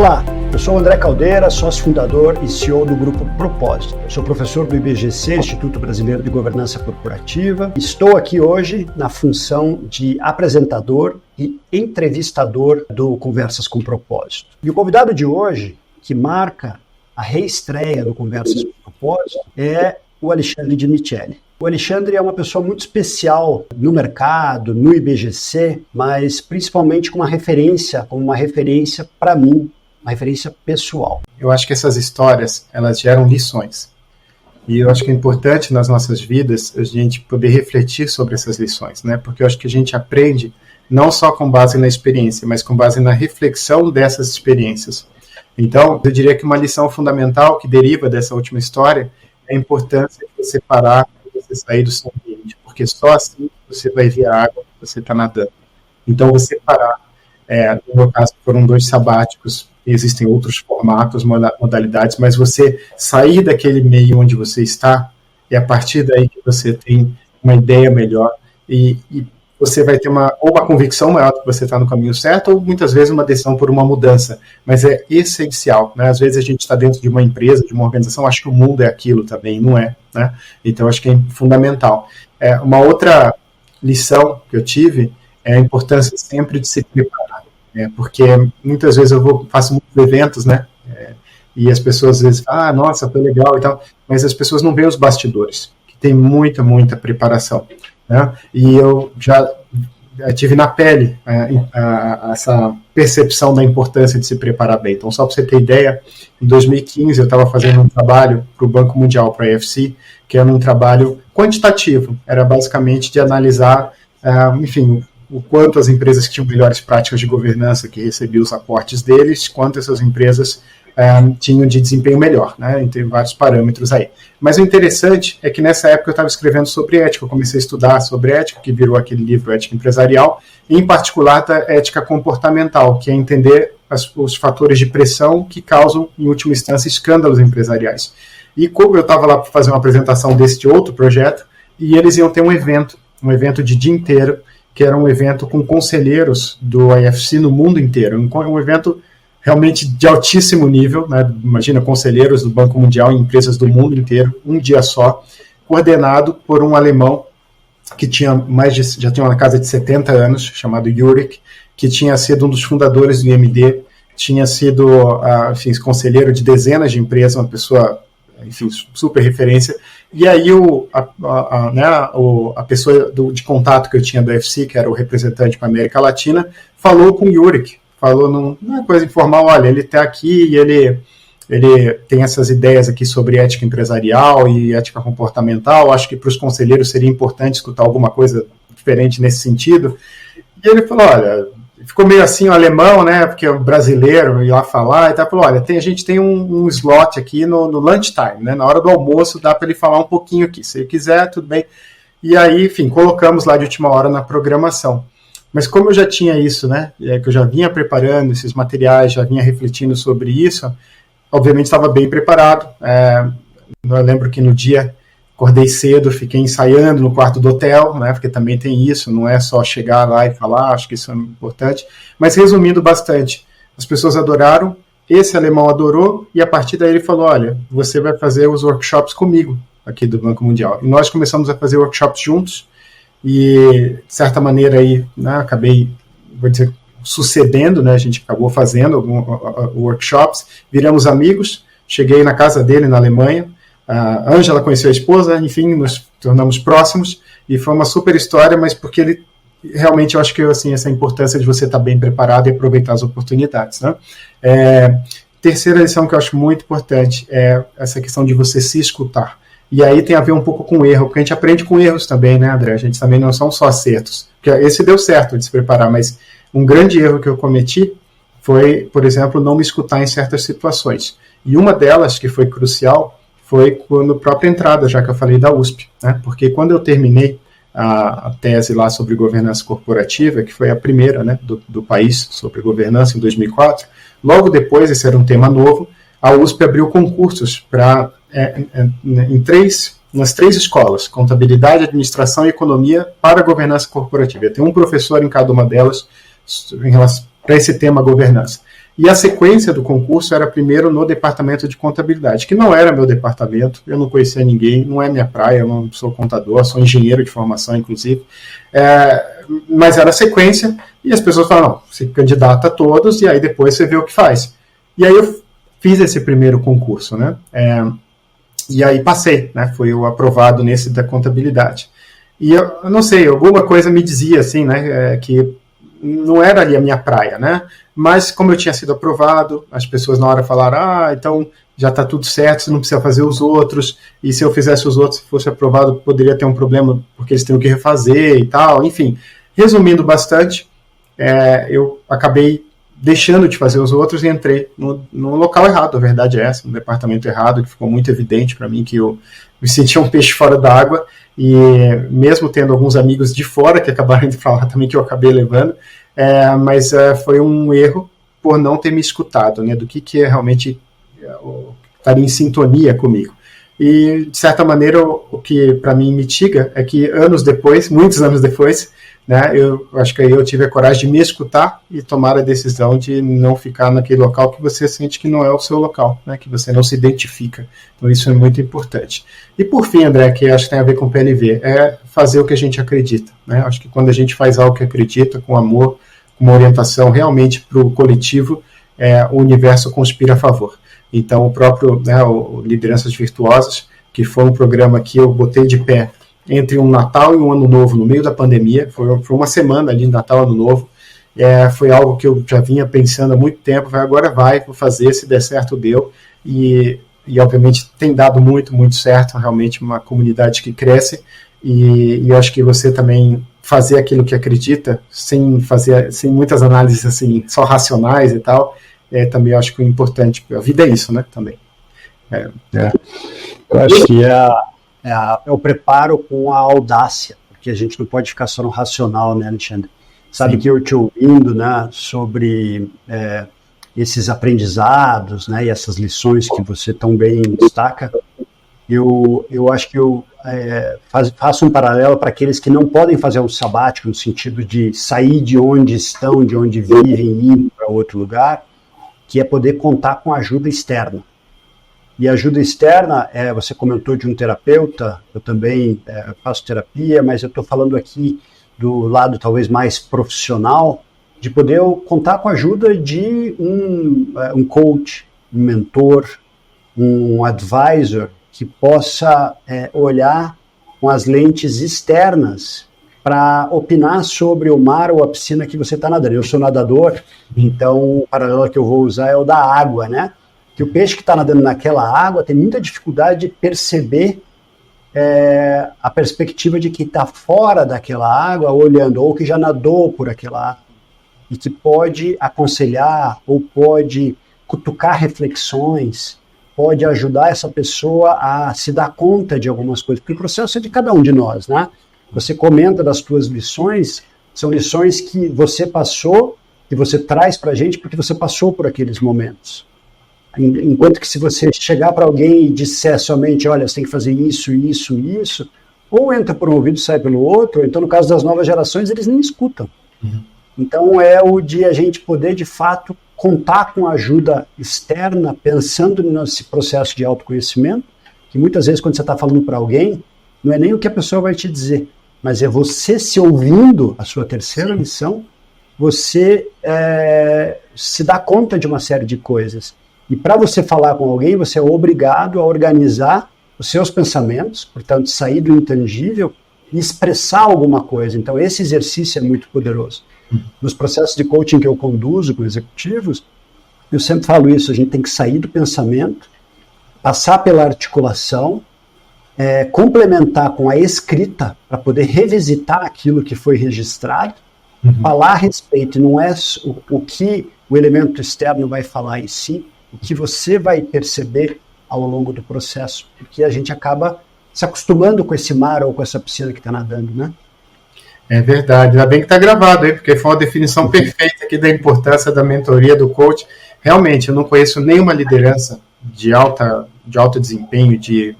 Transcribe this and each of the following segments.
Olá, eu sou o André Caldeira, sócio fundador e CEO do Grupo Propósito. Eu sou professor do IBGC, Instituto Brasileiro de Governança Corporativa. Estou aqui hoje na função de apresentador e entrevistador do Conversas com Propósito. E o convidado de hoje, que marca a reestreia do Conversas com Propósito, é o Alexandre de Michele. O Alexandre é uma pessoa muito especial no mercado, no IBGC, mas principalmente como uma referência para mim, uma referência pessoal. Eu acho que essas histórias, elas geram lições. E eu acho que é importante nas nossas vidas a gente poder refletir sobre essas lições, né? Porque eu acho que a gente aprende não só com base na experiência, mas com base na reflexão dessas experiências. Então, eu diria que uma lição fundamental que deriva dessa última história é a importância de você parar, de você sair do seu ambiente, porque só assim você vai ver a água que você está nadando. Então, você parar, no meu caso foram 2 sabáticos, existem outros formatos, modalidades, mas você sair daquele meio onde você está, é a partir daí que você tem uma ideia melhor e você vai ter uma convicção maior de que você está no caminho certo, ou muitas vezes uma decisão por uma mudança, mas é essencial, né? Às vezes a gente está dentro de uma empresa, de uma organização, acho que o mundo é aquilo também, não é, né? Então acho que é fundamental. Uma outra lição que eu tive é a importância sempre de se preparar, porque muitas vezes eu faço muitos eventos, né? E as pessoas às vezes falam, nossa, foi legal e tal, mas as pessoas não veem os bastidores, que tem muita preparação, né? E eu já tive na pele essa percepção da importância de se preparar bem. Então, só para você ter ideia, em 2015 eu estava fazendo um trabalho para o Banco Mundial, para a IFC, que era um trabalho quantitativo, era basicamente de analisar, enfim, o quanto as empresas que tinham melhores práticas de governança, que recebiam os aportes deles, quanto essas empresas tinham de desempenho melhor, né? Tem vários parâmetros aí. Mas o interessante é que nessa época eu estava escrevendo sobre ética, eu comecei a estudar sobre ética, que virou aquele livro Ética Empresarial, e em particular da ética comportamental, que é entender os fatores de pressão que causam, em última instância, escândalos empresariais. E como eu estava lá para fazer uma apresentação desse outro projeto, e eles iam ter um evento de dia inteiro, que era um evento com conselheiros do IFC no mundo inteiro, um evento realmente de altíssimo nível, né? Imagina, conselheiros do Banco Mundial em empresas do mundo inteiro, um dia só, coordenado por um alemão que já tinha uma casa de 70 anos, chamado Jurek, que tinha sido um dos fundadores do IMD, tinha sido, enfim, conselheiro de dezenas de empresas, uma pessoa, enfim, super referência. E aí a pessoa de contato que eu tinha do UFC, que era o representante para a América Latina, falou com o Jurek, falou numa coisa informal, olha, ele está aqui e ele tem essas ideias aqui sobre ética empresarial e ética comportamental, acho que para os conselheiros seria importante escutar alguma coisa diferente nesse sentido. E ele falou, olha, ficou meio assim o alemão, né, porque é um brasileiro, ia lá falar, e tal, falou, olha, a gente tem um slot aqui no lunchtime, né, na hora do almoço dá para ele falar um pouquinho aqui, se ele quiser, tudo bem. E aí, enfim, colocamos lá de última hora na programação. Mas como eu já tinha isso, né, que eu já vinha preparando esses materiais, já vinha refletindo sobre isso, obviamente estava bem preparado. Eu lembro que no dia acordei cedo, fiquei ensaiando no quarto do hotel, né, porque também tem isso, não é só chegar lá e falar, acho que isso é importante. Mas resumindo bastante, as pessoas adoraram, esse alemão adorou, e a partir daí ele falou, olha, você vai fazer os workshops comigo aqui do Banco Mundial. E nós começamos a fazer workshops juntos, e, de certa maneira, aí, né, acabei, vou dizer, sucedendo, né, a gente acabou fazendo workshops, viramos amigos, cheguei na casa dele na Alemanha, a Ângela conheceu a esposa, enfim, nos tornamos próximos, e foi uma super história, mas porque ele, realmente, eu acho que, assim, essa importância de você estar bem preparado e aproveitar as oportunidades, né. Terceira lição que eu acho muito importante é essa questão de você se escutar. E aí tem a ver um pouco com erro, porque a gente aprende com erros também, né, André? A gente também não são só acertos. Porque esse deu certo de se preparar, mas um grande erro que eu cometi foi, por exemplo, não me escutar em certas situações. E uma delas, que foi crucial, foi quando a própria entrada, já que eu falei da USP, né? Porque quando eu terminei a tese lá sobre governança corporativa, que foi a primeira, né, do país sobre governança em 2004, logo depois, esse era um tema novo, a USP abriu concursos para nas 3 escolas, contabilidade, administração e economia para governança corporativa. Tem um professor em cada uma delas para esse tema governança. E a sequência do concurso era primeiro no departamento de contabilidade, que não era meu departamento, eu não conhecia ninguém, não é minha praia, eu não sou contador, sou engenheiro de formação, inclusive. Mas era a sequência, e as pessoas falaram, não, você candidata a todos, e aí depois você vê o que faz. E aí eu fiz esse primeiro concurso, né? E aí passei, né? Fui o aprovado nesse da contabilidade. E eu não sei, alguma coisa me dizia assim, né? Que não era ali a minha praia, né? Mas como eu tinha sido aprovado, as pessoas na hora falaram, então já está tudo certo, você não precisa fazer os outros, e se eu fizesse os outros, se fosse aprovado, poderia ter um problema, porque eles têm que refazer e tal, enfim. Resumindo bastante, eu acabei deixando de fazer os outros e entrei no local errado, a verdade é essa, no departamento errado, que ficou muito evidente para mim que eu me sentia um peixe fora d'água, e mesmo tendo alguns amigos de fora que acabaram de falar também que eu acabei levando, mas foi um erro por não ter me escutado, né, do que é realmente estaria em sintonia comigo. E, de certa maneira, o que para mim mitiga é que anos depois, muitos anos depois, né, eu acho que aí eu tive a coragem de me escutar e tomar a decisão de não ficar naquele local que você sente que não é o seu local, né, que você não se identifica. Então isso é muito importante. E por fim, André, que acho que tem a ver com o PNV, é fazer o que a gente acredita, né? Acho que quando a gente faz algo que acredita, com amor, com uma orientação realmente para o coletivo, o universo conspira a favor. Então o próprio, né, o Lideranças Virtuosas, que foi um programa que eu botei de pé entre um Natal e um Ano Novo, no meio da pandemia, foi uma semana ali, Natal e Ano Novo, foi algo que eu já vinha pensando há muito tempo, agora vou fazer, se der certo, deu, e obviamente tem dado muito, muito certo, realmente uma comunidade que cresce, e eu acho que você também fazer aquilo que acredita, sem muitas análises assim, só racionais e tal, também eu acho que é importante, a vida é isso, né, também. Eu acho que é o preparo com a audácia, porque a gente não pode ficar só no racional, né, Alexandre? Sabe, sim, que eu te ouvindo, né, sobre esses aprendizados, né, e essas lições que você tão bem destaca, eu acho que eu faço um paralelo para aqueles que não podem fazer um sabático, no sentido de sair de onde estão, de onde vivem e ir para outro lugar, que é poder contar com ajuda externa. E ajuda externa, você comentou de um terapeuta, eu também faço terapia, mas eu estou falando aqui do lado talvez mais profissional, de poder contar com a ajuda de um coach, um mentor, um advisor, que possa olhar com as lentes externas para opinar sobre o mar ou a piscina que você está nadando. Eu sou nadador, então o paralelo que eu vou usar é o da água, né? Que o peixe que está nadando naquela água tem muita dificuldade de perceber a perspectiva de quem está fora daquela água olhando, ou que já nadou por aquela água, e que pode aconselhar, ou pode cutucar reflexões, pode ajudar essa pessoa a se dar conta de algumas coisas, porque o processo é de cada um de nós, né? Você comenta das tuas lições, são lições que você passou, que você traz para a gente, porque você passou por aqueles momentos. Enquanto que se você chegar para alguém e disser somente, olha, você tem que fazer isso, isso, isso, ou entra por um ouvido e sai pelo outro, ou então no caso das novas gerações, eles nem escutam. Uhum. Então é o de a gente poder, de fato, contar com ajuda externa, pensando nesse processo de autoconhecimento, que muitas vezes quando você está falando para alguém, não é nem o que a pessoa vai te dizer, mas é você se ouvindo, a sua terceira lição, você se dá conta de uma série de coisas. E para você falar com alguém, você é obrigado a organizar os seus pensamentos, portanto, sair do intangível e expressar alguma coisa. Então, esse exercício é muito poderoso. Nos processos de coaching que eu conduzo com executivos, eu sempre falo isso, a gente tem que sair do pensamento, passar pela articulação, complementar com a escrita, para poder revisitar aquilo que foi registrado, falar a respeito, não é o que o elemento externo vai falar em si, o que você vai perceber ao longo do processo, porque a gente acaba se acostumando com esse mar ou com essa piscina que está nadando, né? É verdade, ainda bem que está gravado aí, porque foi uma definição perfeita aqui da importância da mentoria do coach. Realmente, eu não conheço nenhuma liderança de alto desempenho, de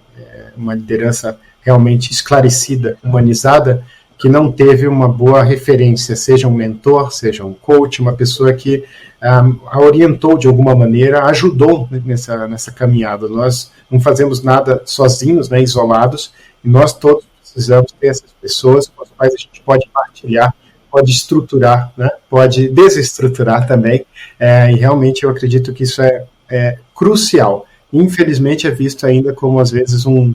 uma liderança realmente esclarecida, humanizada, que não teve uma boa referência, seja um mentor, seja um coach, uma pessoa que a orientou de alguma maneira, ajudou nessa caminhada. Nós não fazemos nada sozinhos, né, isolados, e nós todos precisamos ter essas pessoas com as quais a gente pode partilhar, pode estruturar, né, pode desestruturar também, e realmente eu acredito que isso é crucial. Infelizmente é visto ainda como, às vezes, um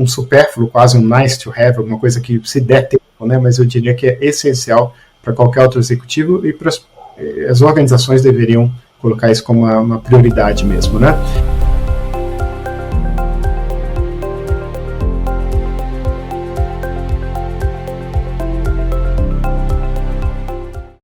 supérfluo, quase um nice to have, alguma coisa que se der tempo, né, mas eu diria que é essencial para qualquer outro executivo, e as organizações deveriam colocar isso como uma prioridade mesmo, né?